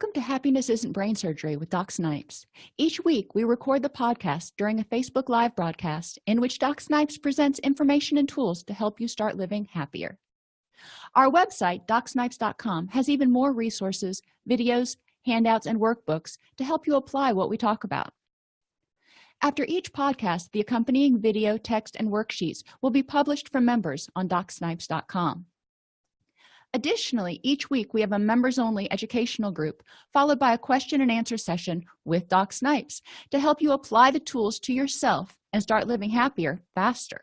Welcome to Happiness Isn't Brain Surgery with Doc Snipes. Each week, we record the podcast during a Facebook Live broadcast in which Doc Snipes presents information and tools to help you start living happier. Our website, DocSnipes.com, has even more resources, videos, handouts, and workbooks to help you apply what we talk about. After each podcast, the accompanying video, text, and worksheets will be published for members on DocSnipes.com. Additionally, each week we have a members-only educational group followed by a question and answer session with Doc Snipes to help you apply the tools to yourself and start living happier faster.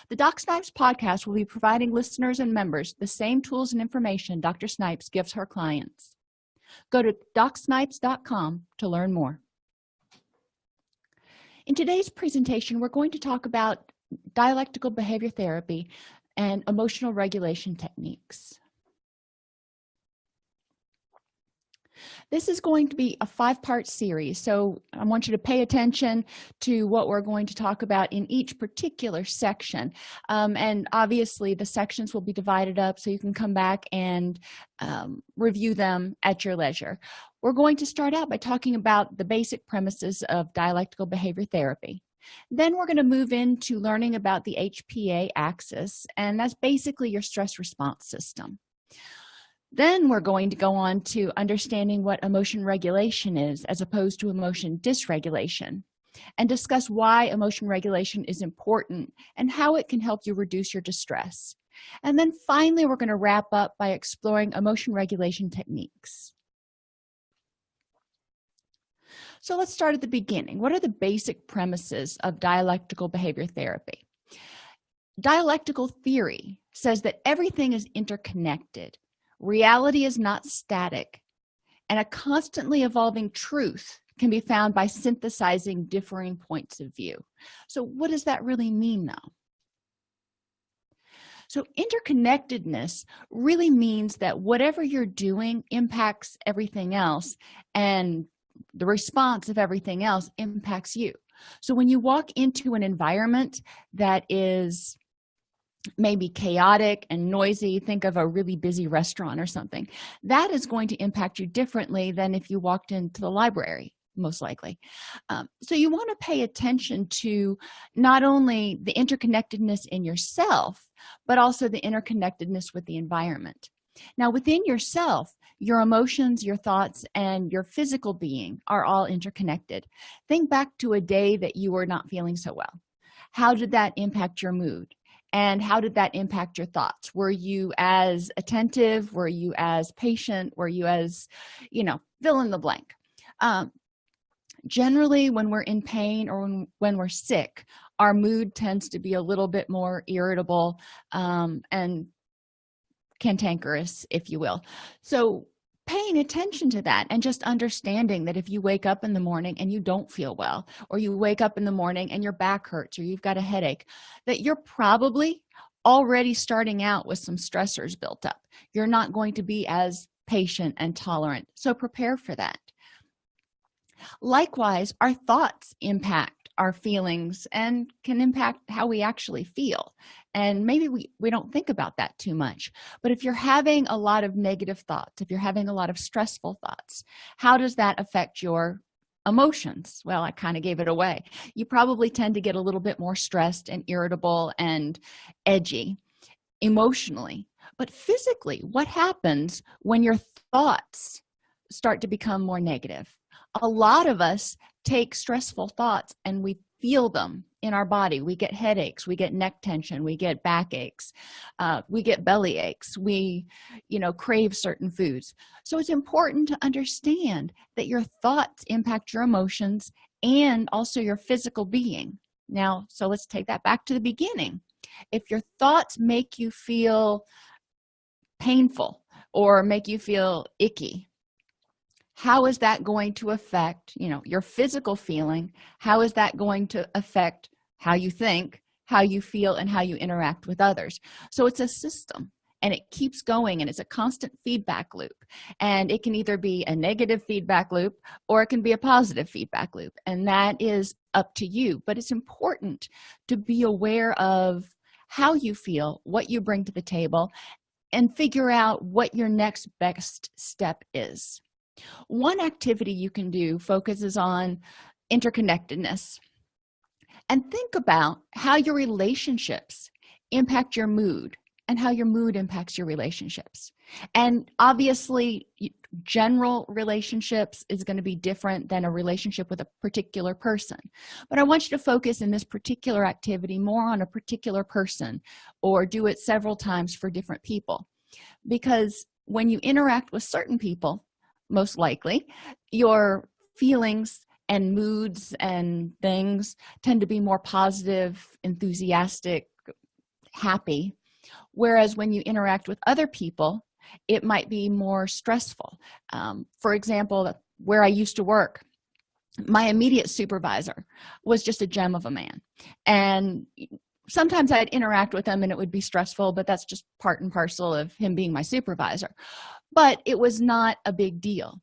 The Doc Snipes podcast will be providing listeners and members the same tools and information Dr. Snipes gives her clients. Go to DocSnipes.com to learn more. In today's presentation, we're going to talk about dialectical behavior therapy and emotional regulation techniques. This is going to be a 5-part series, so I want you to pay attention to what we're going to talk about in each particular section. And obviously, the sections will be divided up so you can come back and review them at your leisure. We're going to start out by talking about the basic premises of dialectical behavior therapy. Then we're going to move into learning about the HPA axis, and that's basically your stress response system. Then we're going to go on to understanding what emotion regulation is as opposed to emotion dysregulation, and discuss why emotion regulation is important and how it can help you reduce your distress. And then finally, we're going to wrap up by exploring emotion regulation techniques. So let's start at the beginning. What are the basic premises of dialectical behavior therapy? Dialectical theory says that everything is interconnected. Reality is not static, and a constantly evolving truth can be found by synthesizing differing points of view. So what does that really mean, though? So interconnectedness really means that whatever you're doing impacts everything else, and the response of everything else impacts you. So when you walk into an environment that is maybe chaotic and noisy, think of a really busy restaurant or something, that is going to impact you differently than if you walked into the library, most likely. So you want to pay attention to not only the interconnectedness in yourself, but also the interconnectedness with the environment. Now, within yourself, your emotions, your thoughts, and your physical being are all interconnected. Think back to a day that you were not feeling so well. How did that impact your mood? And how did that impact your thoughts? Were you as attentive? Were you as patient? Were you as, fill in the blank? Generally, when we're in pain or when we're sick, our mood tends to be a little bit more irritable and cantankerous, if you will. So paying attention to that and just understanding that if you wake up in the morning and you don't feel well, or you wake up in the morning and your back hurts or you've got a headache, that you're probably already starting out with some stressors built up. You're not going to be as patient and tolerant, so prepare for that. Likewise, our thoughts impact our feelings and can impact how we actually feel. And maybe we don't think about that too much. But if you're having a lot of negative thoughts, if you're having a lot of stressful thoughts, how does that affect your emotions? Well, I kind of gave it away. You probably tend to get a little bit more stressed and irritable and edgy emotionally. But physically, what happens when your thoughts start to become more negative? A lot of us take stressful thoughts and we feel them in our body. We get headaches, we get neck tension, we get backaches, we get belly aches, we crave certain foods. So it's important to understand that your thoughts impact your emotions and also your physical being. Now, so let's take that back to the beginning. If your thoughts make you feel painful or make you feel icky, how is that going to affect, your physical feeling? How is that going to affect how you think, how you feel, and how you interact with others? So it's a system, and it keeps going, and it's a constant feedback loop. And it can either be a negative feedback loop or it can be a positive feedback loop, and that is up to you. But it's important to be aware of how you feel, what you bring to the table, and figure out what your next best step is. One activity you can do focuses on interconnectedness, and think about how your relationships impact your mood and how your mood impacts your relationships. And obviously, general relationships is going to be different than a relationship with a particular person. But I want you to focus in this particular activity more on a particular person, or do it several times for different people. Because when you interact with certain people, most likely, your feelings and moods and things tend to be more positive, enthusiastic, happy. Whereas when you interact with other people, it might be more stressful. For example, where I used to work, my immediate supervisor was just a gem of a man. And sometimes I'd interact with him and it would be stressful, but that's just part and parcel of him being my supervisor. But it was not a big deal.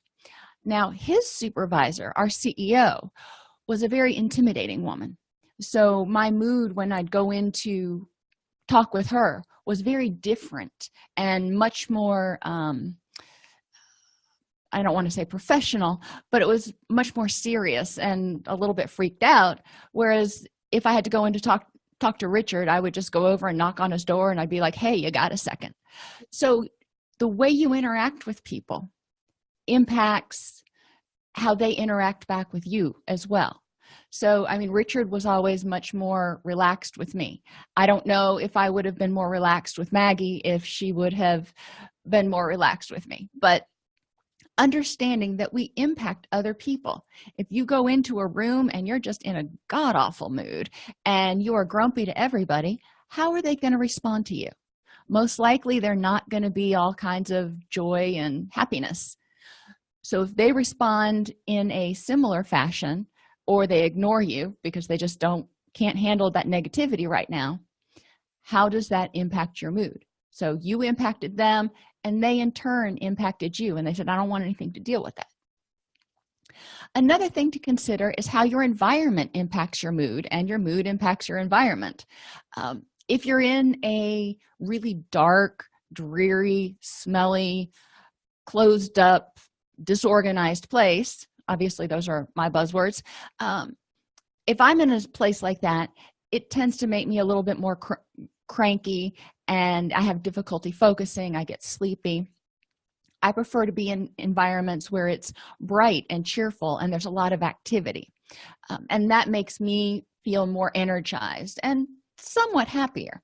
Now, his supervisor, our CEO, was a very intimidating woman. So my mood when I'd go in to talk with her was very different and much more, I don't want to say professional, but it was much more serious and a little bit freaked out. Whereas if I had to go in to talk to Richard, I would just go over and knock on his door and I'd be like, hey, you got a second? So the way you interact with people impacts how they interact back with you as well. So, I mean, Richard was always much more relaxed with me. I don't know if I would have been more relaxed with Maggie if she would have been more relaxed with me. But understanding that we impact other people. If you go into a room and you're just in a god-awful mood and you are grumpy to everybody, how are they going to respond to you? Most likely, they're not going to be all kinds of joy and happiness. So if they respond in a similar fashion, or they ignore you because they just can't handle that negativity right now, how does that impact your mood? So you impacted them, and they in turn impacted you, and they said, I don't want anything to deal with that. Another thing to consider is how your environment impacts your mood, and your mood impacts your environment. If you're in a really dark, dreary, smelly, closed up, disorganized place, obviously those are my buzzwords, if I'm in a place like that, it tends to make me a little bit more cranky, and I have difficulty focusing. I get sleepy. I prefer to be in environments where it's bright and cheerful and there's a lot of activity, and that makes me feel more energized and somewhat happier.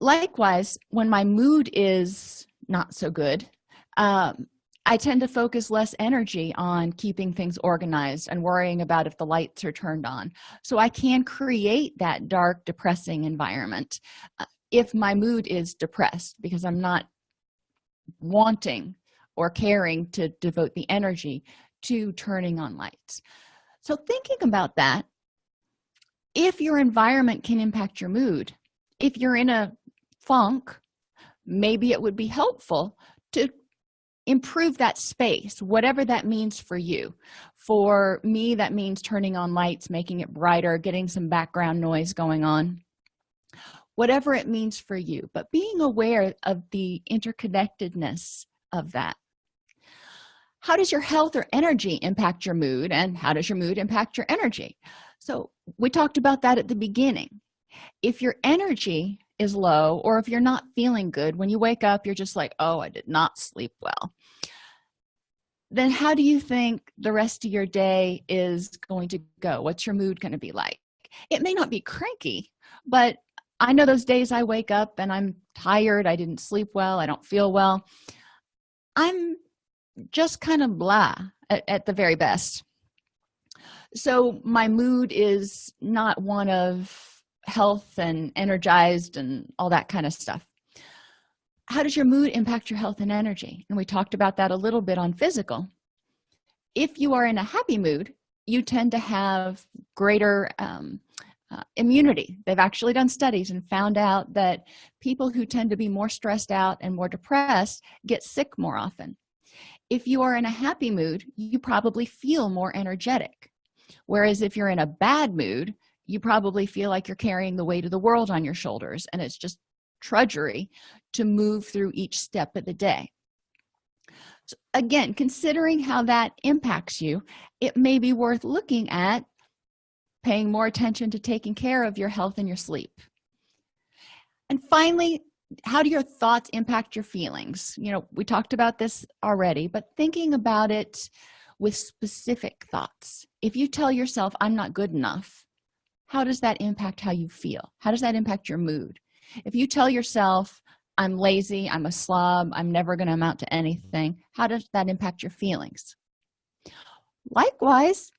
Likewise, when my mood is not so good, I tend to focus less energy on keeping things organized and worrying about if the lights are turned on. So I can create that dark, depressing environment if my mood is depressed, because I'm not wanting or caring to devote the energy to turning on lights. So thinking about that, if your environment can impact your mood, if you're in a funk, maybe it would be helpful to improve that space, whatever that means for you. For me, that means turning on lights, making it brighter, getting some background noise going on, whatever it means for you, but being aware of the interconnectedness of that. How does your health or energy impact your mood, and how does your mood impact your energy? So we talked about that at the beginning. If your energy is low, or if you're not feeling good, when you wake up, you're just like, oh, I did not sleep well, then how do you think the rest of your day is going to go? What's your mood going to be like? It may not be cranky, but I know those days I wake up and I'm tired, I didn't sleep well, I don't feel well. I'm just kind of blah at the very best. So my mood is not one of health and energized and all that kind of stuff. How does your mood impact your health and energy? And we talked about that a little bit on physical. If you are in a happy mood, you tend to have greater immunity. They've actually done studies and found out that people who tend to be more stressed out and more depressed get sick more often. If you are in a happy mood, you probably feel more energetic. Whereas if you're in a bad mood, you probably feel like you're carrying the weight of the world on your shoulders, and it's just drudgery to move through each step of the day. Again, considering how that impacts you, it may be worth looking at paying more attention to taking care of your health and your sleep. And finally, how do your thoughts impact your feelings? We talked about this already, but thinking about it with specific thoughts. If you tell yourself, I'm not good enough, how does that impact how you feel? How does that impact your mood? If you tell yourself, I'm lazy, I'm a slob, I'm never going to amount to anything, how does that impact your feelings? Likewise,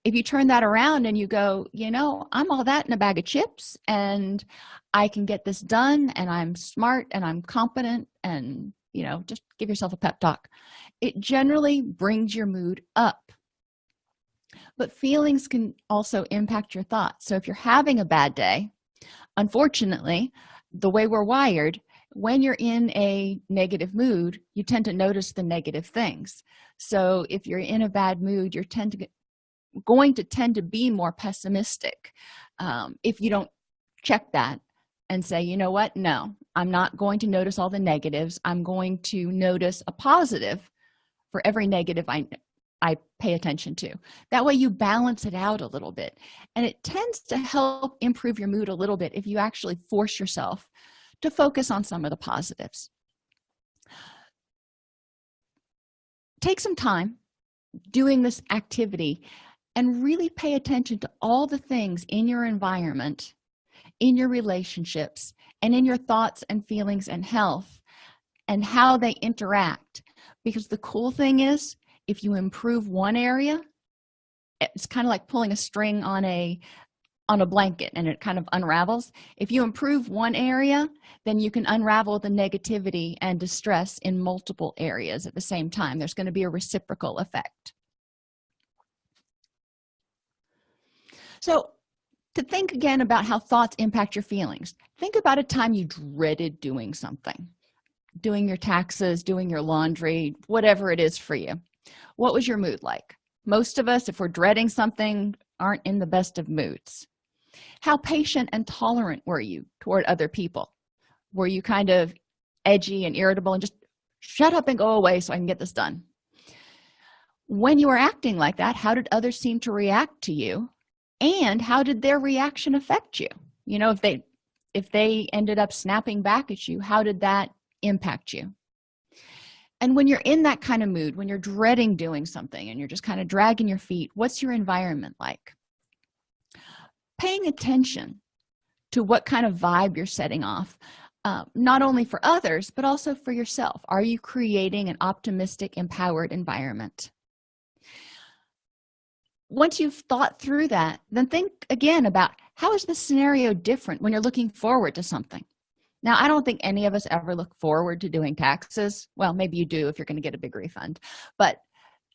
if you turn that around and you go, I'm all that in a bag of chips, and I can get this done, and I'm smart, and I'm competent, and just give yourself a pep talk, it generally brings your mood up. But feelings can also impact your thoughts. So if you're having a bad day, unfortunately, the way we're wired, when you're in a negative mood, you tend to notice the negative things. So if you're in a bad mood, you're going to tend to be more pessimistic. If you don't check that and say, you know what, no, I'm not going to notice all the negatives. I'm going to notice a positive for every negative I pay attention to. That way you balance it out a little bit, and it tends to help improve your mood a little bit if you actually force yourself to focus on some of the positives. Take some time doing this activity and really pay attention to all the things in your environment, in your relationships, and in your thoughts and feelings and health, and how they interact. Because the cool thing is, if you improve one area, it's kind of like pulling a string on a blanket, and it kind of unravels. If you improve one area, then you can unravel the negativity and distress in multiple areas at the same time. There's going to be a reciprocal effect. So to think again about how thoughts impact your feelings, think about a time you dreaded doing something, doing your taxes, doing your laundry, whatever it is for you. What was your mood like? Most of us, if we're dreading something, aren't in the best of moods. How patient and tolerant were you toward other people? Were you kind of edgy and irritable and just shut up and go away so I can get this done? When you were acting like that, how did others seem to react to you? And how did their reaction affect you? If they ended up snapping back at you, how did that impact you? And when you're in that kind of mood, when you're dreading doing something and you're just kind of dragging your feet, what's your environment like? Paying attention to what kind of vibe you're setting off, not only for others, but also for yourself. Are you creating an optimistic, empowered environment? Once you've thought through that, then think again about how is the scenario different when you're looking forward to something. Now, I don't think any of us ever look forward to doing taxes. Well, maybe you do if you're going to get a big refund, but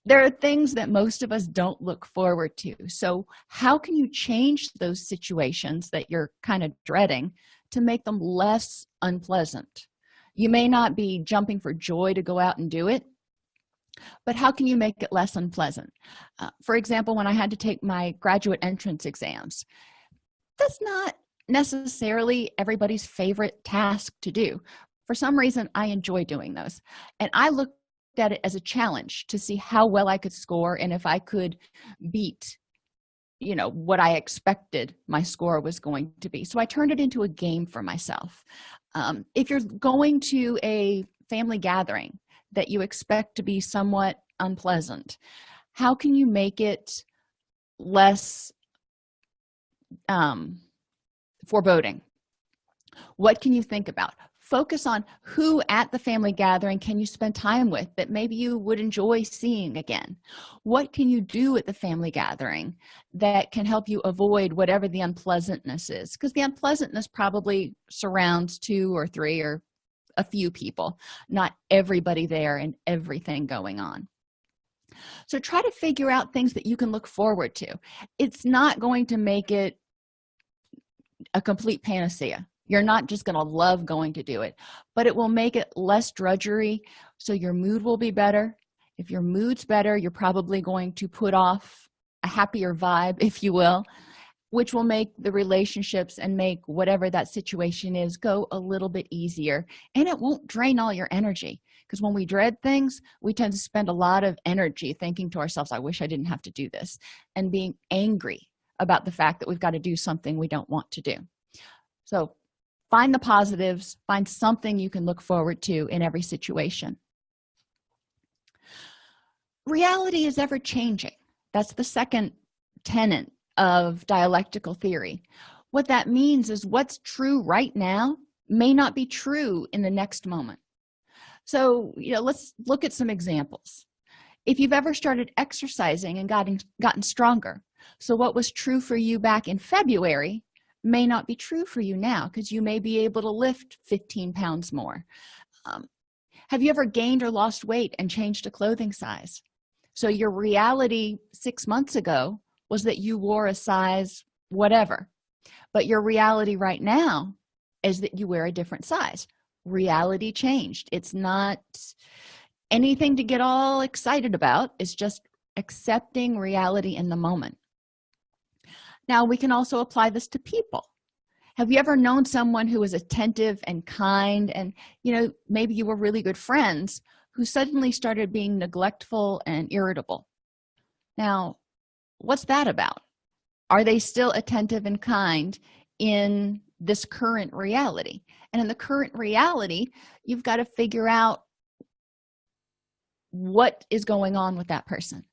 there are things that most of us don't look forward to. So how can you change those situations that you're kind of dreading to make them less unpleasant? You may not be jumping for joy to go out and do it, but how can you make it less unpleasant? For example, when I had to take my graduate entrance exams, that's not necessarily everybody's favorite task to do. For some reason, I enjoy doing those. And I looked at it as a challenge to see how well I could score and if I could beat, what I expected my score was going to be. So I turned it into a game for myself. If you're going to a family gathering that you expect to be somewhat unpleasant, how can you make it less foreboding? What can you think about? Focus on who at the family gathering can you spend time with that maybe you would enjoy seeing again. What can you do at the family gathering that can help you avoid whatever the unpleasantness is? Because the unpleasantness probably surrounds 2 or 3 or a few people, not everybody there and everything going on. So try to figure out things that you can look forward to. It's not going to make it a complete panacea. You're not just going to love going to do it, but it will make it less drudgery, so your mood will be better. If your mood's better, you're probably going to put off a happier vibe, if you will, which will make the relationships and make whatever that situation is go a little bit easier, and it won't drain all your energy. because when we dread things, we tend to spend a lot of energy thinking to ourselves, I wish I didn't have to do this, and being angry about the fact that we've got to do something we don't want to do. So find the positives, find something you can look forward to in every situation. Reality is ever changing. That's the second tenet of dialectical theory. What that means is what's true right now may not be true in the next moment. So, let's look at some examples. If you've ever started exercising and gotten stronger, so what was true for you back in February may not be true for you now, because you may be able to lift 15 pounds more. Have you ever gained or lost weight and changed a clothing size? So your reality 6 months ago was that you wore a size whatever, but your reality right now is that you wear a different size. Reality changed. It's not anything to get all excited about. It's just accepting reality in the moment. Now, we can also apply this to people. Have you ever known someone who was attentive and kind, and maybe you were really good friends, who suddenly started being neglectful and irritable? Now, what's that about? Are they still attentive and kind in this current reality? And in the current reality, you've got to figure out what is going on with that person.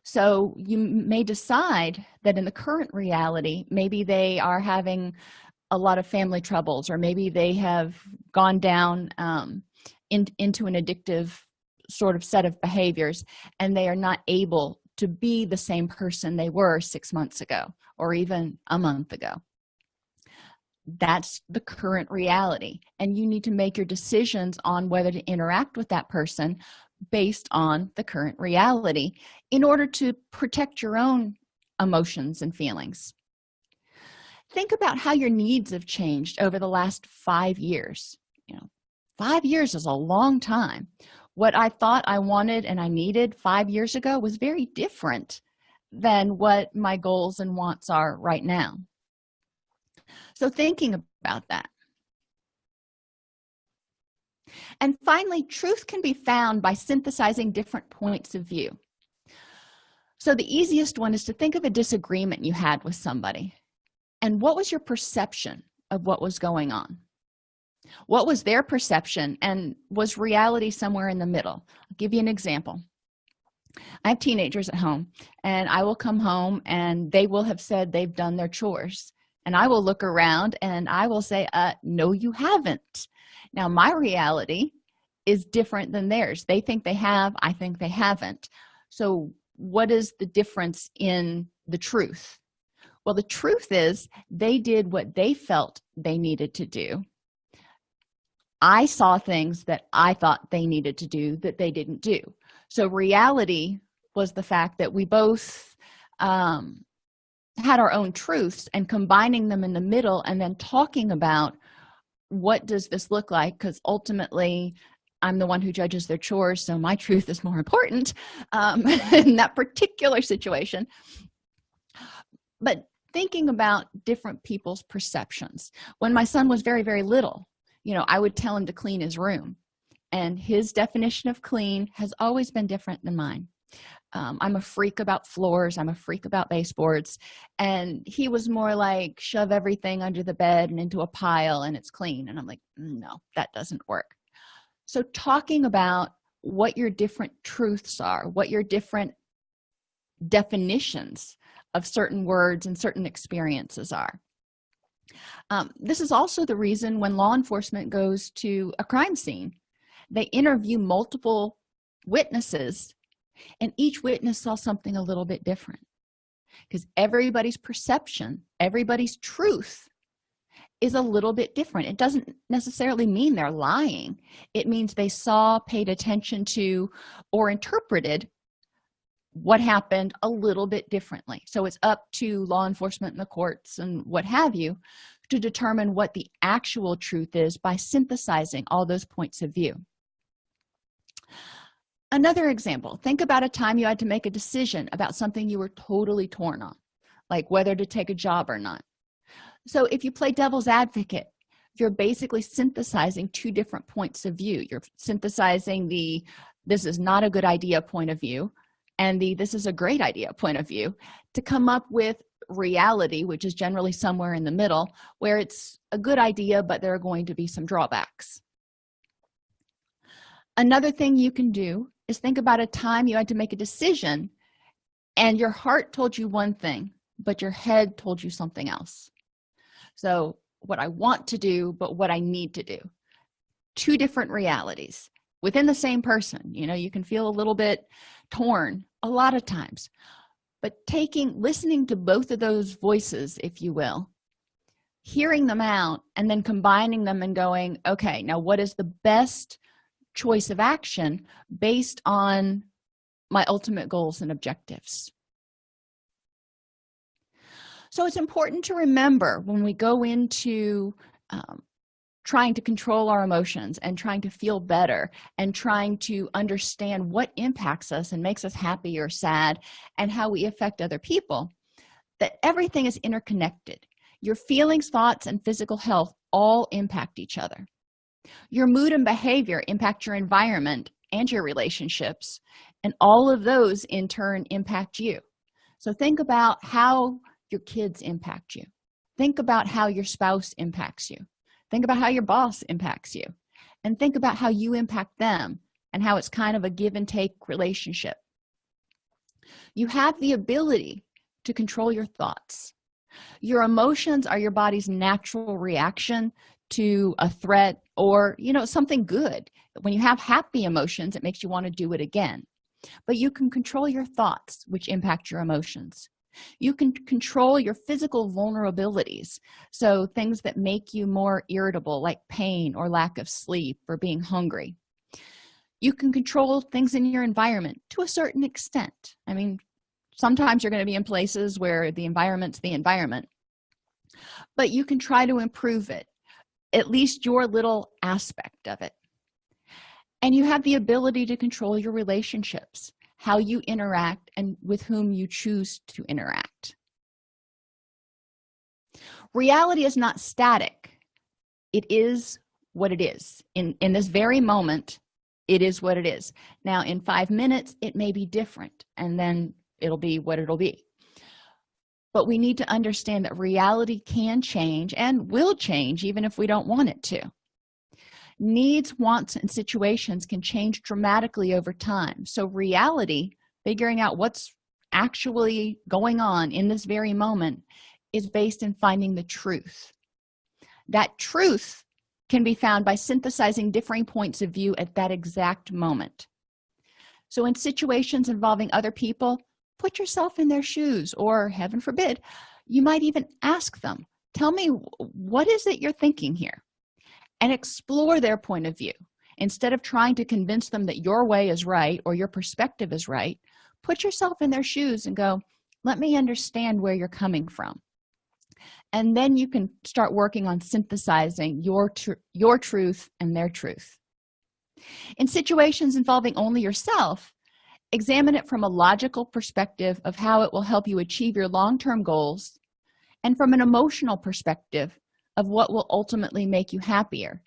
So you may decide that in the current reality, maybe they are having a lot of family troubles, or maybe they have gone down into an addictive sort of set of behaviors, and they are not able to be the same person they were 6 months ago or even a month ago. That's the current reality, and you need to make your decisions on whether to interact with that person based on the current reality in order to protect your own emotions and feelings. Think about how your needs have changed over the last 5 years. 5 years is a long time. What I thought I wanted and I needed 5 years ago was very different than what my goals and wants are right now. So thinking about that. And finally, truth can be found by synthesizing different points of view. So the easiest one is to think of a disagreement you had with somebody. And what was your perception of what was going on? What was their perception, and was reality somewhere in the middle? I'll give you an example. I have teenagers at home, and I will come home and they will have said they've done their chores. And I will look around and I will say, no, you haven't. Now, my reality is different than theirs. They think they have, I think they haven't. So what is the difference in the truth? Well, the truth is they did what they felt they needed to do. I saw things that I thought they needed to do that they didn't do. So reality was the fact that we both had our own truths, and combining them in the middle and then talking about what does this look like, because ultimately I'm the one who judges their chores, so my truth is more important in that particular situation. But thinking about different people's perceptions. When my son was very, very little, I would tell him to clean his room, and his definition of clean has always been different than mine. I'm a freak about floors. I'm a freak about baseboards. And he was more like, shove everything under the bed and into a pile and it's clean. And I'm like, no, that doesn't work. So talking about what your different truths are, what your different definitions of certain words and certain experiences are. This is also the reason when law enforcement goes to a crime scene, they interview multiple witnesses, and each witness saw something a little bit different, because everybody's perception, everybody's truth is a little bit different. It doesn't necessarily mean they're lying. It means they saw, paid attention to, or interpreted what happened a little bit differently. So it's up to law enforcement and the courts and what have you to determine what the actual truth is by synthesizing all those points of view. Another example, think about a time you had to make a decision about something you were totally torn on, like whether to take a job or not. So if you play devil's advocate, you're basically synthesizing two different points of view. You're synthesizing the "this is not a good idea" point of view and the "this is a great idea" point of view to come up with reality, which is generally somewhere in the middle, where it's a good idea, but there are going to be some drawbacks. Another thing you can do is think about a time you had to make a decision and your heart told you one thing, but your head told you something else. So what I want to do, but what I need to do. Two different realities within the same person. You can feel a little bit torn a lot of times. But listening to both of those voices, if you will, hearing them out and then combining them and going, okay, now what is the best choice of action based on my ultimate goals and objectives? So it's important to remember when we go into trying to control our emotions and trying to feel better and trying to understand what impacts us and makes us happy or sad and how we affect other people, that everything is interconnected. Your feelings, thoughts, and physical health all impact each other. Your mood and behavior impact your environment and your relationships, and all of those in turn impact you. So think about how your kids impact you. Think about how your spouse impacts you. Think about how your boss impacts you. And think about how you impact them and how it's kind of a give and take relationship. You have the ability to control your thoughts. Your emotions are your body's natural reaction to a threat or, something good. When you have happy emotions, it makes you want to do it again. But you can control your thoughts, which impact your emotions. You can control your physical vulnerabilities, so things that make you more irritable, like pain or lack of sleep or being hungry. You can control things in your environment to a certain extent. Sometimes you're going to be in places where the environment's the environment, but you can try to improve it, at least your little aspect of it. And you have the ability to control your relationships, how you interact and with whom you choose to interact. Reality is not static. It is what it is. In this very moment, it is what it is. Now, in 5 minutes, it may be different, and then it'll be what it'll be. But we need to understand that reality can change and will change even if we don't want it to. Needs, wants, and situations can change dramatically over time. So reality, figuring out what's actually going on in this very moment, is based in finding the truth. That truth can be found by synthesizing differing points of view at that exact moment. So in situations involving other people, put yourself in their shoes, or heaven forbid, you might even ask them, tell me, what is it you're thinking here? And explore their point of view. Instead of trying to convince them that your way is right or your perspective is right, put yourself in their shoes and go, let me understand where you're coming from. And then you can start working on synthesizing your truth and their truth. In situations involving only yourself, examine it from a logical perspective of how it will help you achieve your long-term goals, and from an emotional perspective of what will ultimately make you happier.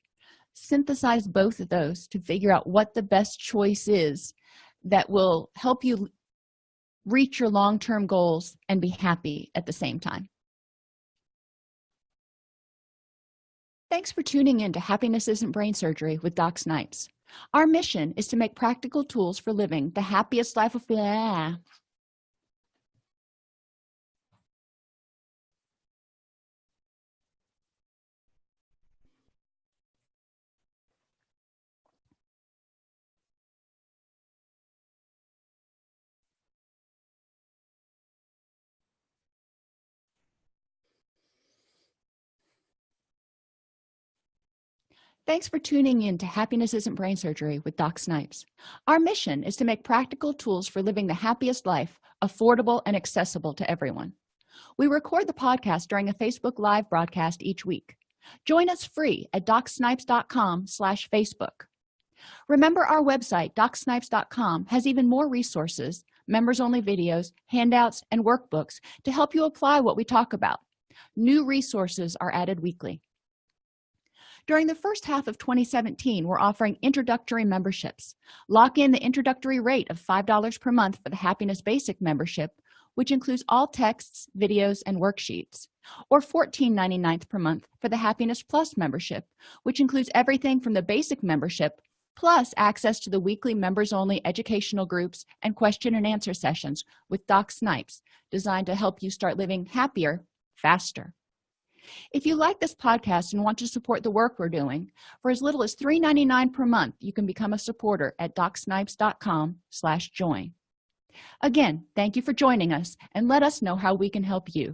Synthesize both of those to figure out what the best choice is that will help you reach your long-term goals and be happy at the same time. Thanks for tuning in to Happiness Isn't Brain Surgery with Doc Snipes. Our mission is to make practical tools for living the happiest life of Thanks for tuning in to Happiness Isn't Brain Surgery with Doc Snipes. Our mission is to make practical tools for living the happiest life affordable and accessible to everyone. We record the podcast during a Facebook Live broadcast each week. Join us free at docsnipes.com/Facebook. Remember, our website, docsnipes.com, has even more resources, members-only videos, handouts, and workbooks to help you apply what we talk about. New resources are added weekly. During the first half of 2017, we're offering introductory memberships. Lock in the introductory rate of $5 per month for the Happiness Basic membership, which includes all texts, videos, and worksheets, or $14.99 per month for the Happiness Plus membership, which includes everything from the basic membership plus access to the weekly members-only educational groups and question and answer sessions with Doc Snipes, designed to help you start living happier, faster. If you like this podcast and want to support the work we're doing, for as little as $3.99 per month, you can become a supporter at docsnipes.com/join. Again, thank you for joining us, and let us know how we can help you.